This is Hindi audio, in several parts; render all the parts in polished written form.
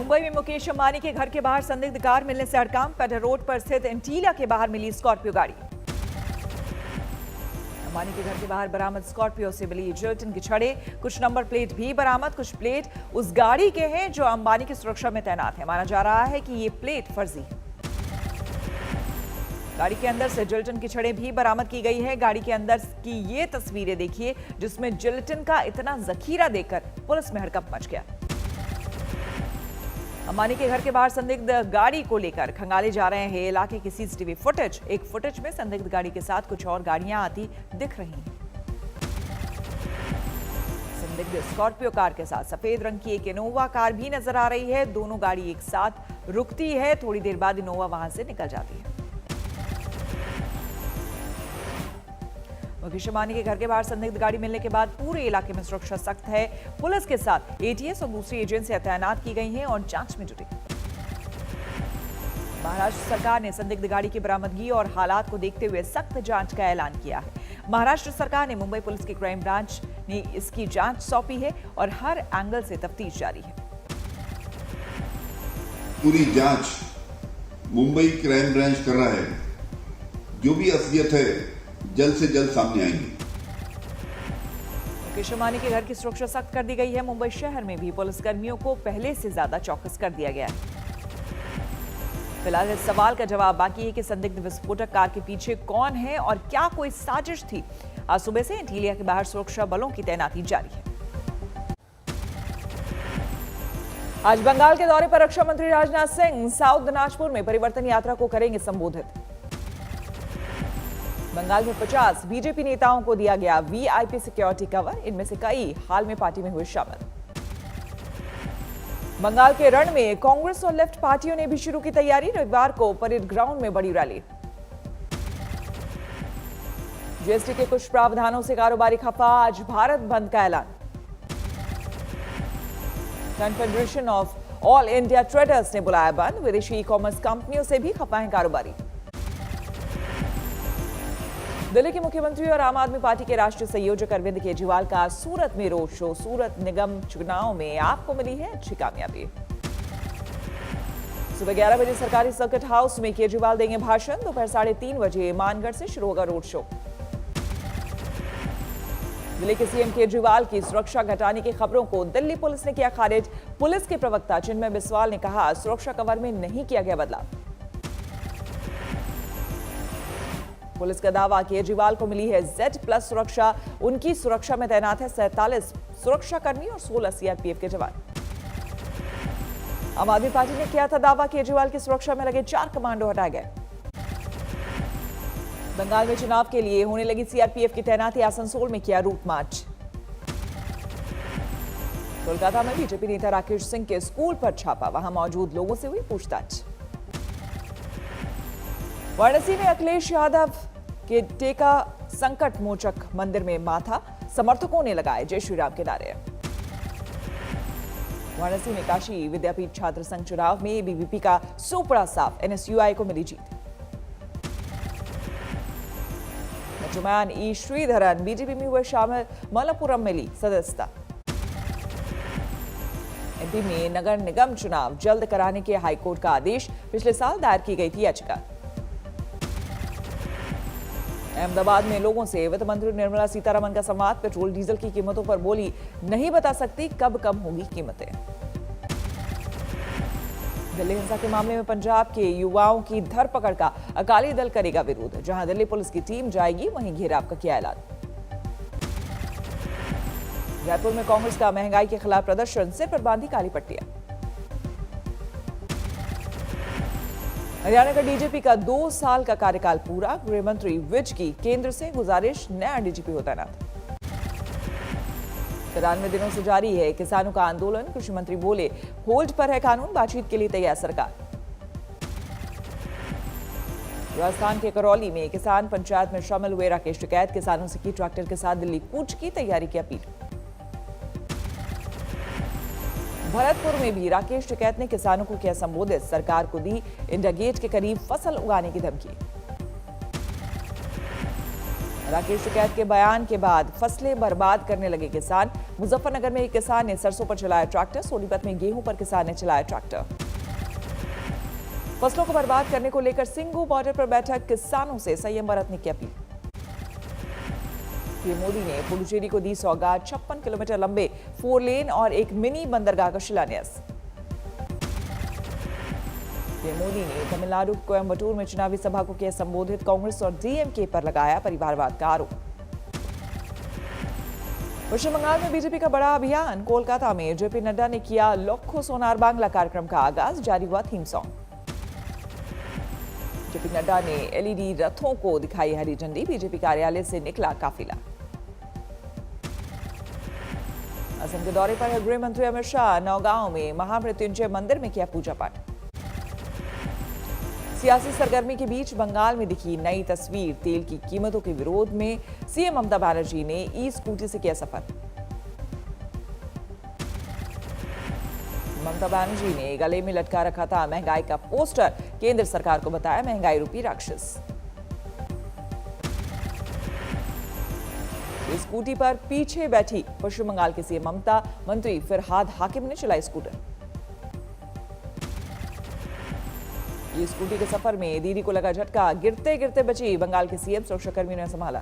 मुंबई में मुकेश अंबानी के घर के बाहर संदिग्ध कार मिलने से हड़कांप। पेटर रोड पर स्थित एंटीलिया के बाहर मिली स्कॉर्पियो गाड़ी। अंबानी के घर के बाहर बरामद स्कॉर्पियो से मिली जिलेटिन की छड़ें। कुछ नंबर प्लेट भी बरामद। कुछ प्लेट उस गाड़ी के हैं जो अंबानी की सुरक्षा में तैनात है। माना जा रहा है कि ये प्लेट फर्जी है। गाड़ी के अंदर से जिलेटिन की छड़ें भी बरामद की गई है। गाड़ी के अंदर की ये तस्वीरें देखिए जिसमें जिलेटिन का इतना जखीरा देखकर पुलिस में हड़कंप मच गया। अंबानी के घर के बाहर संदिग्ध गाड़ी को लेकर खंगाले जा रहे हैं इलाके की सीसीटीवी फुटेज। एक फुटेज में संदिग्ध गाड़ी के साथ कुछ और गाड़ियां आती दिख रही हैं। संदिग्ध स्कॉर्पियो कार के साथ सफेद रंग की एक इनोवा कार भी नजर आ रही है। दोनों गाड़ी एक साथ रुकती है। थोड़ी देर बाद इनोवा वहां से निकल जाती है। मुकेश अंबानी के घर के बाहर संदिग्ध गाड़ी मिलने के बाद पूरे इलाके में सुरक्षा सख्त है। पुलिस के साथ एटीएस और दूसरी एजेंसियां तैनात की गई हैं और जांच में जुटी। महाराष्ट्र सरकार ने संदिग्ध गाड़ी की बरामदगी और हालात को देखते हुए सख्त जांच का ऐलान किया है। महाराष्ट्र सरकार ने मुंबई पुलिस की क्राइम ब्रांच ने इसकी जांच सौंपी है और हर एंगल से तफ्तीश जारी है। पूरी जांच मुंबई क्राइम ब्रांच कर रहा है। जो भी असलियत है जल्द से जल्द सामने आएंगी। मुकेश अंबानी के घर की सुरक्षा सख्त कर दी गई है। मुंबई शहर में भी पुलिसकर्मियों को पहले से ज्यादा चौकस कर दिया गया है। फिलहाल इस सवाल का जवाब बाकी है कि संदिग्ध विस्फोटक कार के पीछे कौन है और क्या कोई साजिश थी। आज सुबह से एंटीलिया के बाहर सुरक्षा बलों की तैनाती जारी है। आज बंगाल के दौरे पर रक्षा मंत्री राजनाथ सिंह साउथ दिनाजपुर में परिवर्तन यात्रा को करेंगे संबोधित। बंगाल में 50 बीजेपी नेताओं को दिया गया वीआईपी सिक्योरिटी कवर। इनमें से कई हाल में पार्टी में हुए शामिल। बंगाल के रण में कांग्रेस और लेफ्ट पार्टियों ने भी शुरू की तैयारी। रविवार को परेड ग्राउंड में बड़ी रैली। जीएसटी के कुछ प्रावधानों से कारोबारी खफा। आज भारत बंद का ऐलान। Confederation of all India traders ने बुलाया बंद। विदेशी ई कॉमर्स कंपनियों से भी खफा हैं कारोबारी। दिल्ली के मुख्यमंत्री और आम आदमी पार्टी के राष्ट्रीय संयोजक अरविंद केजरीवाल का सूरत में रोड शो। सूरत निगम चुनाव में आपको मिली है अच्छी कामयाबी। सुबह 11 बजे सरकारी सर्किट हाउस में केजरीवाल देंगे भाषण। दोपहर 3:30 बजे मानगढ़ से शुरू होगा रोड शो। दिल्ली के सीएम केजरीवाल की सुरक्षा घटाने की खबरों को दिल्ली पुलिस ने किया खारिज। पुलिस के प्रवक्ता चिन्मय बिस्वाल ने कहा सुरक्षा कवर में नहीं किया गया बदलाव। पुलिस का दावा केजरीवाल को मिली है Z+ सुरक्षा। उनकी सुरक्षा में तैनात है 47 सुरक्षाकर्मी और 16 सीआरपीएफ के जवान। आम आदमी पार्टी ने किया था दावा केजरीवाल की सुरक्षा में लगे 4 कमांडो हटाए गए। बंगाल में चुनाव के लिए होने लगी सीआरपीएफ की तैनाती। आसनसोल में किया रूट मार्च। कोलकाता में बीजेपी नेता राकेश सिंह के स्कूल पर छापा। वहां मौजूद लोगों से हुई पूछताछ। वाराणसी में अखिलेश यादव के टेका संकट मोचक मंदिर में माथा। समर्थकों ने लगाए जय श्री राम के नारे। वाराणसी में काशी विद्यापीठ छात्र संघ चुनाव में बीबीपी का सुपड़ा साफ। एनएसयूआई को मिली जीत। मैन ई श्रीधरन बीजेपी में हुए शामिल। मलप्पुरम में ली सदस्यता। एमपी में नगर निगम चुनाव जल्द कराने के हाईकोर्ट का आदेश। पिछले साल दायर की गई थी याचिका। अहमदाबाद में लोगों से वित्त मंत्री निर्मला सीतारमण का संवाद। पेट्रोल डीजल की कीमतों पर बोली नहीं बता सकती कब कम होगी कीमतें। दिल्ली हिंसा के मामले में पंजाब के युवाओं की धरपकड़ का अकाली दल करेगा विरोध। जहां दिल्ली पुलिस की टीम जाएगी वहीं घेराव का किया ऐलान। जयपुर में कांग्रेस का महंगाई के खिलाफ प्रदर्शन। सिर पर बांधी काली पट्टियां। हरियाणा का डीजीपी का 2 साल का कार्यकाल पूरा। गृह मंत्री विज की केंद्र से गुजारिश नया डीजीपी हो तैनात। 93 दिनों से जारी है किसानों का आंदोलन। कृषि मंत्री बोले होल्ड पर है कानून। बातचीत के लिए तैयार सरकार। राजस्थान के करौली में किसान पंचायत में शामिल हुए। राकेश टिकैत किसानों से की ट्रैक्टर के साथ दिल्ली कूच की तैयारी की अपील। भरतपुर में भी राकेश टिकैत ने किसानों को किया संबोधित। सरकार को दी इंडिया गेट के करीब फसल उगाने की धमकी। राकेश टिकैत के बयान के बाद फसलें बर्बाद करने लगे किसान। मुजफ्फरनगर में एक किसान ने सरसों पर चलाया ट्रैक्टर। सोनीपत में गेहूं पर किसान ने चलाया ट्रैक्टर। फसलों को बर्बाद करने को लेकर सिंघू बॉर्डर पर बैठक, किसानों से संयम बरतने की अपील। पीएम मोदी ने पुडुचेरी को दी सौगात, 56 किलोमीटर लंबे 4 लेन और एक मिनी बंदरगाह का शिलान्यास। पीएम मोदी ने तमिलनाडु कोयम्बटूर में चुनावी सभा को किया संबोधित। कांग्रेस और डीएमके पर लगाया परिवारवाद का आरोप। पश्चिम बंगाल में बीजेपी का बड़ा अभियान। कोलकाता में जेपी नड्डा ने किया लोक्खो सोनार बांग्ला कार्यक्रम का आगाज, जारी हुआ थीम सॉन्ग। जेपी नड्डा ने एलईडी रथों को दिखाई हरी झंडी। बीजेपी कार्यालय से निकला काफिला। असम के दौरे पर है गृह मंत्री अमित शाह। नौगांव में महामृत्युंजय मंदिर में किया पूजा पाठ। सियासी सरगर्मी के बीच बंगाल में दिखी नई तस्वीर। तेल की कीमतों के विरोध में सीएम ममता बनर्जी ने ई स्कूटी से किया सफर। ममता बनर्जी ने गले में लटका रखा था महंगाई का पोस्टर। केंद्र सरकार को बताया महंगाई रूपी राक्षस। इस स्कूटी पर पीछे बैठी पश्चिम बंगाल के सीएम ममता, मंत्री फिरहाद हाकिम ने चलाई स्कूटर। ये स्कूटी के सफर में दीदी को लगा झटका। गिरते गिरते बची बंगाल के सीएम, सुरक्षाकर्मी ने संभाला।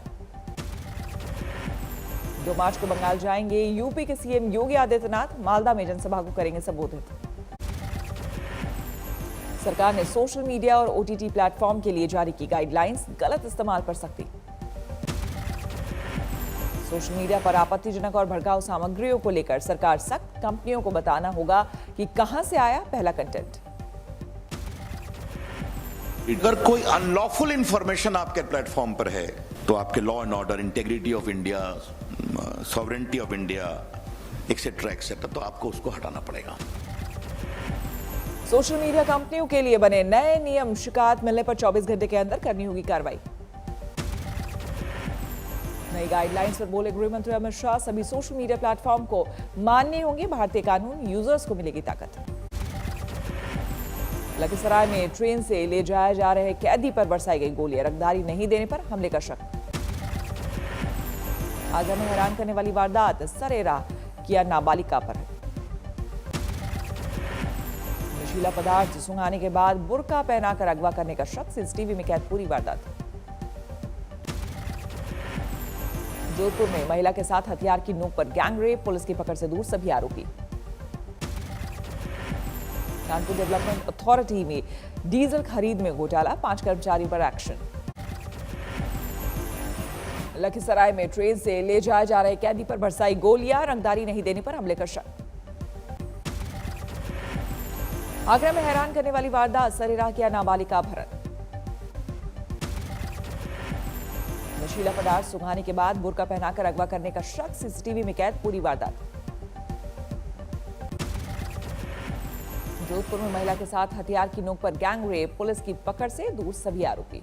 2 मार्च को बंगाल जाएंगे यूपी के सीएम योगी आदित्यनाथ। मालदा में जनसभा को करेंगे संबोधित। सरकार ने सोशल मीडिया और ओटीटी प्लेटफॉर्म के लिए जारी की गाइडलाइंस, गलत इस्तेमाल पर सख्ती। सोशल मीडिया पर आपत्तिजनक और भड़काऊ सामग्रियों को लेकर सरकार सख्त। कंपनियों को बताना होगा कि कहां से आया पहला कंटेंट। अगर कोई अनलॉफुल इंफॉर्मेशन आपके प्लेटफॉर्म पर है तो आपके law and order, integrity of India, sovereignty of India etcetera तो आपको उसको हटाना पड़ेगा। सोशल मीडिया कंपनियों के लिए बने नए नियम। शिकायत मिलने पर 24 घंटे के अंदर करनी होगी कार्रवाई। नई गाइडलाइंस पर बोले गृह मंत्री अमित शाह। सभी सोशल मीडिया प्लेटफॉर्म को मानने होंगे भारतीय कानून। यूजर्स को मिलेगी ताकत। लखीसराय में ट्रेन से ले जाए जा रहे कैदी पर बरसाई गई गोलियां। रंगदारी नहीं देने पर हमले का शक। आगरा में हैरान करने वाली वारदात, सरेरा किया नाबालिग पर। नशीला पदार्थ सुंघाने के बाद बुर्का पहनाकर अगवा करने का शक। सीसीटीवी में कैद पूरी वारदात। जोधपुर में महिला के साथ हथियार की नोक पर गैंगरेप। पुलिस की पकड़ से दूर सभी आरोपी। कानपुर डेवलपमेंट अथॉरिटी में डीजल खरीद में घोटाला। 5 कर्मचारियों पर एक्शन। लखीसराय में ट्रेन से ले जाए जा रहे कैदी पर बरसाई गोलियां। रंगदारी नहीं देने पर हमले का शक। आगरा में हैरान करने वाली वारदात, सरेरा किया नाबालिग का अपहरण। नशीला पदार्थ सुंघाने के बाद बुर्का पहनाकर अगवा करने का शक। सीसीटीवी में कैद पूरी वारदात। जोधपुर में महिला के साथ हथियार की नोक पर गैंगरेप। पुलिस की पकड़ से दूर सभी आरोपी।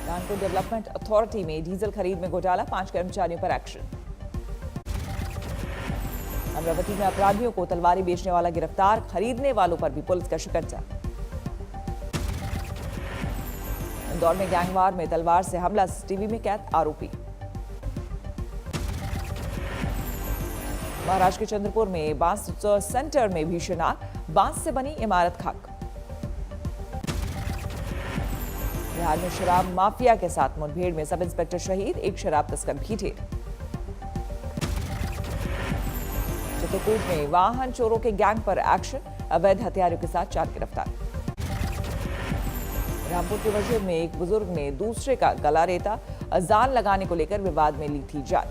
कानपुर डेवलपमेंट अथॉरिटी में डीजल खरीद में घोटाला। 5 कर्मचारियों पर एक्शन। अमरावती में अपराधियों को तलवारें बेचने वाला गिरफ्तार। खरीदने वालों पर भी पुलिस का शिकंजा। इंदौर में गैंगवार में तलवार से हमला। सीसीटीवी में कैद आरोपी। महाराष्ट्र के चंद्रपुर में बांस सेंटर में भीषण आग। बांस से बनी इमारत खाक। बिहार में शराब माफिया के साथ मुठभेड़ में सब इंस्पेक्टर शहीद। एक शराब तस्कर भी ढेर। चित्रकूट में वाहन चोरों के गैंग पर एक्शन। अवैध हथियारों के साथ 4 गिरफ्तार। रामपुर के मस्जिद में एक बुजुर्ग ने दूसरे का गला रेता। अजान लगाने को लेकर विवाद में ली थी जान।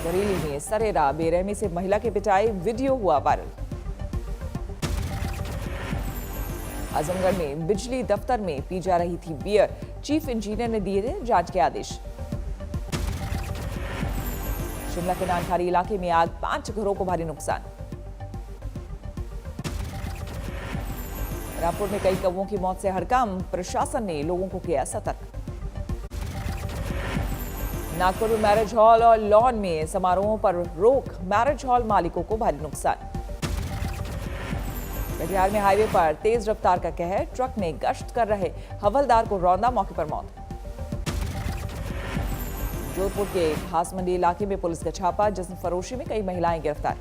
बरेली में सरेरा बेरहमी से महिला की पिटाई। वीडियो हुआ वायरल। आजमगढ़ में बिजली दफ्तर में पी जा रही थी बियर। चीफ इंजीनियर ने दिए थे जांच के आदेश। शिमला के नानखारी इलाके में आग, 5 घरों को भारी नुकसान। रामपुर में कई कौवों की मौत से हड़कंप। प्रशासन ने लोगों को किया सतर्क। नागपुर में मैरिज हॉल और लॉन में समारोहों पर रोक। मैरिज हॉल मालिकों को भारी नुकसान। कटिहार में हाईवे पर तेज रफ्तार का कहर, ट्रक ने गश्त कर रहे हवलदार को रौंदा, मौके पर मौत। जोधपुर के घास मंडी इलाके में पुलिस का छापा, जिसम फरोशी में कई महिलाएं गिरफ्तार।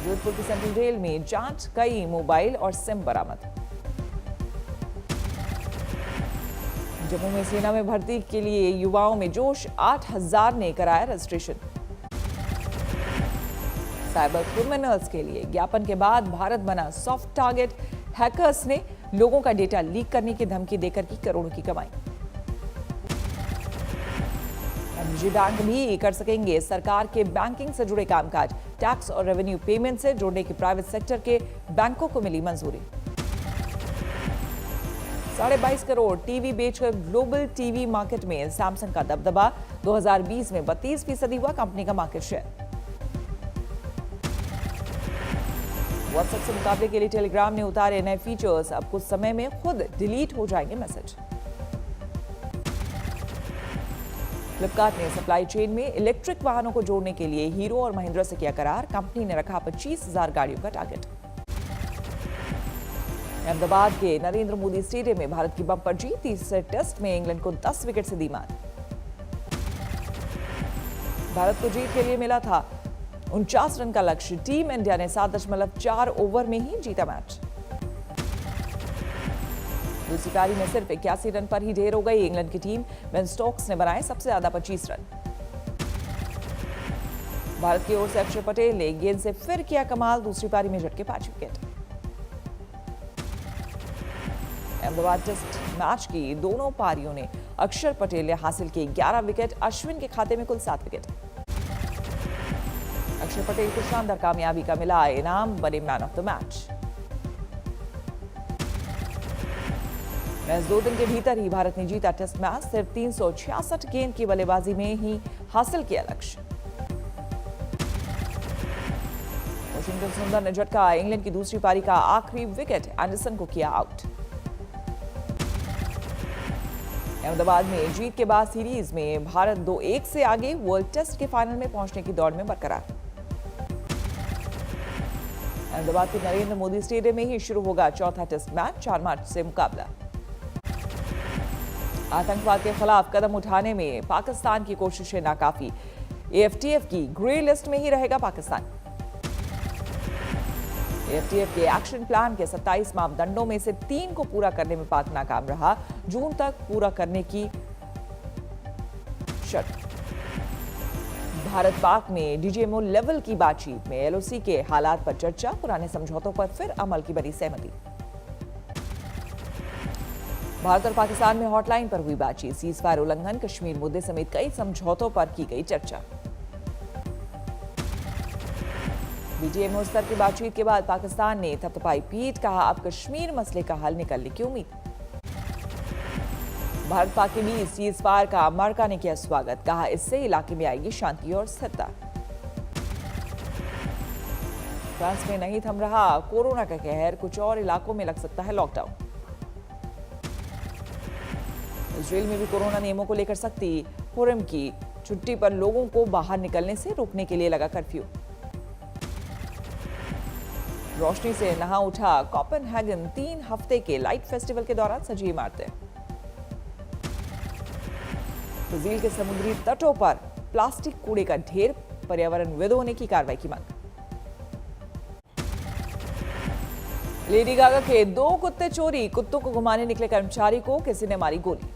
जोधपुर की सेंट्रल जेल में जांच, कई मोबाइल और सिम बरामद। जम्मू में सेना में भर्ती के लिए युवाओं में जोश, 8000 ने कराया रजिस्ट्रेशन। साइबर क्रिमिनल्स के लिए ज्ञापन के बाद भारत बना सॉफ्ट टारगेट, हैकर्स ने लोगों का डेटा लीक करने की धमकी देकर की करोड़ों की कमाई। निजी बैंक भी कर सकेंगे सरकार के बैंकिंग से जुड़े कामकाज, टैक्स और रेवेन्यू पेमेंट से जोड़ने की प्राइवेट सेक्टर के बैंकों को मिली मंजूरी। 22.5 करोड़ टीवी बेचकर ग्लोबल टीवी मार्केट में सैमसंग का दबदबा, 2020 में 32% हुआ कंपनी का मार्केट शेयर। व्हाट्सएप से मुकाबले के लिए टेलीग्राम ने उतारे नए फीचर्स, अब कुछ समय में खुद डिलीट हो जाएंगे मैसेज। फ्लिपकार्ट ने सप्लाई चेन में इलेक्ट्रिक वाहनों को जोड़ने के लिए हीरो और महिंद्रा से किया करार, कंपनी ने रखा 25,000 गाड़ियों का टारगेट। अहमदाबाद के नरेंद्र मोदी स्टेडियम में भारत की बम्पर जीत, तीसरे टेस्ट में इंग्लैंड को 10 विकेट से दी मात। भारत को जीत के लिए मिला था 49 रन का लक्ष्य, टीम इंडिया ने 7.4 ओवर में ही जीता मैच। दूसरी पारी में सिर्फ 81 रन पर ही ढेर हो गई इंग्लैंड की टीम, बेन स्टोक्स ने बनाए सबसे ज्यादा 25 रन। भारत की ओर से अक्षर पटेल ने गेंद से फिर किया कमाल, दूसरी पारी में झटके 5 विकेट। अहमदाबाद टेस्ट मैच की दोनों पारियों ने अक्षर पटेल ने हासिल किए 11 विकेट, अश्विन के खाते में कुल 7 विकेट। अक्षर पटेल को शानदार कामयाबी का मिला इनाम, बने man of the match. Match 2 दिन के भीतर ही भारत ने जीता टेस्ट मैच, सिर्फ 366 गेंद की बल्लेबाजी में ही हासिल किया लक्ष्य। वाशिंगटन सुंदर ने झटका इंग्लैंड की दूसरी पारी का आखिरी विकेट, एंडरसन को किया आउट। अहमदाबाद में जीत के बाद सीरीज में भारत 2-1 से आगे, वर्ल्ड टेस्ट के फाइनल में पहुंचने की दौड़ में बरकरार। अहमदाबाद के नरेंद्र मोदी स्टेडियम में ही शुरू होगा चौथा टेस्ट मैच, 4 मार्च से मुकाबला। आतंकवाद के खिलाफ कदम उठाने में पाकिस्तान की कोशिशें नाकाफी, एएफटीएफ की ग्रे लिस्ट में ही रहेगा पाकिस्तान। एएफटीएफ के एक्शन प्लान के 27 मापदंडों में से 3 को पूरा करने में पाक नाकाम रहा, जून तक पूरा करने की शर्त। भारत पाक में डीजीएमओ लेवल की बातचीत में एलओसी के हालात पर चर्चा, पुराने समझौतों पर फिर अमल की बड़ी सहमति। भारत और पाकिस्तान में हॉटलाइन पर हुई बातचीत, सीजफायर उल्लंघन, कश्मीर मुद्दे समेत कई समझौतों पर की गई चर्चा। डीजीएमओ स्तर की बातचीत के बाद पाकिस्तान ने थपथपाई पीठ, कहा अब कश्मीर मसले का हल निकलने की उम्मीद। भारत पाक के बीच सीजफायर का अमेरिका ने किया स्वागत, कहा इससे इलाके में आएगी शांति और स्थिरता। फ्रांस में नहीं थम रहा कोरोना का कहर, कुछ और इलाकों में लग सकता है लॉकडाउन। इजरायल में भी कोरोना नियमों को लेकर सख्ती, पुरम की छुट्टी पर लोगों को बाहर निकलने से रोकने के लिए लगा कर्फ्यू। रोशनी से नहा उठा कोपेनहेगन, 3 हफ्ते के लाइट फेस्टिवल के दौरान सजी इमारतें। ब्राजील के समुद्री तटों पर प्लास्टिक कूड़े का ढेर, पर्यावरणविदों ने की कार्रवाई की मांग। लेडी गागा के 2 कुत्ते चोरी, कुत्तों को घुमाने निकले कर्मचारी को किसी ने मारी गोली।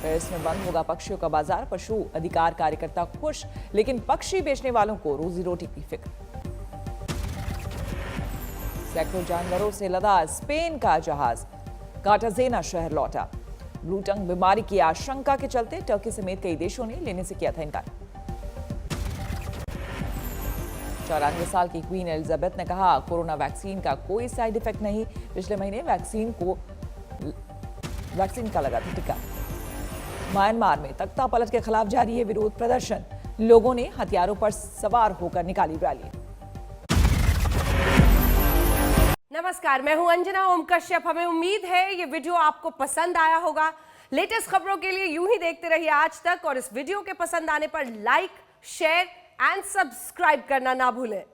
पेरिस में बंद होगा पक्षियों का बाजार, पशु अधिकार कार्यकर्ता खुश, लेकिन पक्षी बेचने वालों को रोजी रोटी की फिक्र। सैकड़ों जानवरों से लदा स्पेन का जहाज कार्टाजेना शहर लौटा। ब्लू टंग बीमारी की आशंका के चलते टर्की समेत कई देशों ने लेने से किया था इनकार। 94 साल की क्वीन एलिजाबेथ ने कहा कोरोना वैक्सीन का कोई साइड इफेक्ट नहीं, पिछले महीने वैक्सीन का लगा था टीका। म्यांमार में तख्ता पलट के खिलाफ जारी है विरोध प्रदर्शन, लोगों ने हथियारों पर सवार होकर निकाली रैली। नमस्कार, मैं हूं अंजना ओम कश्यप। हमें उम्मीद है ये वीडियो आपको पसंद आया होगा। लेटेस्ट खबरों के लिए यूं ही देखते रहिए आज तक, और इस वीडियो के पसंद आने पर लाइक, शेयर, एंड सब्सक्राइब करना ना भूलें।